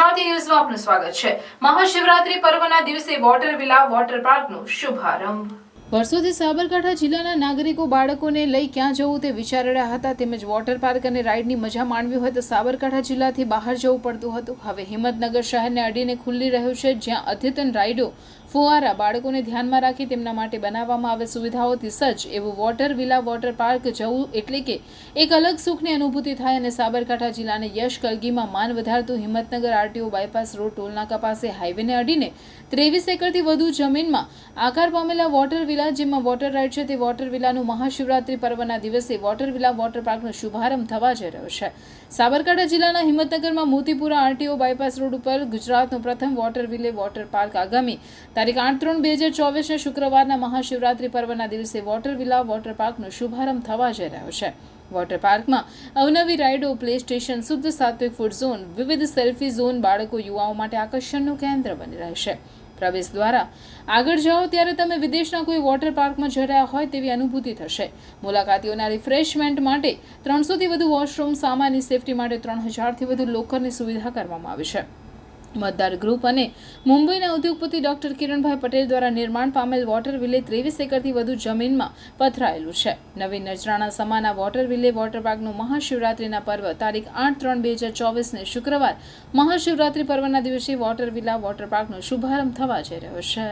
ગુજરાતી ન્યૂઝમાં આપનું સ્વાગત છે। મહાશિવરાત્રી પર્વના દિવસે વોટર વિલા વોટર પાર્કનો શુભારંભ। વર્ષોથી સાબરકાંઠા જિલ્લાના નાગરિકો બાળકોને લઈ ક્યાં જવું તે વિચારી રહ્યા હતા, તેમજ વોટર પાર્ક અને રાઇડની મજા માણવી હોય તો સાબરકાંઠા જિલ્લાથી બહાર જવું પડતું હતું। હવે હિંમતનગર શહેરને અડીને ખુલ્લી રહ્યું છે, જ્યાં અદ્યતન રાઇડો, ફુવારા, બાળકોને ધ્યાનમાં રાખી તેમના માટે બનાવવામાં આવે સુવિધાઓથી સજ્જ એવું વોટર વિલા વોટર પાર્ક જવું એટલે કે એક અલગ સુખની અનુભૂતિ થાય। અને સાબરકાંઠા જિલ્લાને યશ કલગીમાં માન વધારતું હિંમતનગર આરટીઓ બાયપાસ રોડ ટોલનાકા પાસે હાઈવેને અડીને 23 એકરથી વધુ જમીનમાં આકાર પામેલા વોટર વિલા, જેમાં વોટર રાઇડ છે તે વોટર વિલાનું મહાશિવરાત્રી પર્વના દિવસે વોટર વિલા વોટર પાર્કનો શુભારંભ થવા જઈ રહ્યો છે। સાબરકાંઠા જિલ્લાના હિંમતનગરમાં મોતીપુરા આરટીઓ બાયપાસ રોડ ઉપર ગુજરાતનું પ્રથમ વોટર વિલે વોટર પાર્ક આગામી તારીખ 8/3/2024 શુક્રવારના મહાશિવરાત્રી પર્વના દિવસે વોટર વિલા વોટર પાર્કનો શુભારંભ થવા જઈ રહ્યો છે। વોટર પાર્કમાં અવનવી રાઇડો, પ્લે સ્ટેશન, શુદ્ધ સાત્વિક ફૂડ ઝોન, વિવિધ સેલ્ફી ઝોન બાળકો યુવાઓ માટે આકર્ષણનું કેન્દ્ર બની રહેશે। પ્રવેશ દ્વારા આગળ જાઓ ત્યારે તમે વિદેશના કોઈ વોટર પાર્કમાં જઈ રહ્યા હોય તેવી અનુભૂતિ થશે। મુલાકાતીઓના રિફ્રેશમેન્ટ માટે 300થી વધુ વોશરૂમ, સામાન્ય સેફટી માટે 3000થી વધુ લોકરની સુવિધા કરવામાં આવી છે। મતદાર ગ્રુપ અને મુંબઈના ઉદ્યોગપતિ ડોક્ટર કિરણભાઈ પટેલ દ્વારા નિર્માણ પામેલ વોટર વિલે 23 એકરથી વધુ જમીનમાં પથરાયેલું છે। નવીન નજરાણા સમાના વોટર વિલે વોટર પાર્કનું મહાશિવરાત્રીના પર્વ તારીખ 8/3/2024 શુક્રવાર મહાશિવરાત્રી પર્વના દિવસે વોટર વિલા વોટર પાર્કનો શુભારંભ થવા જઈ રહ્યો છે।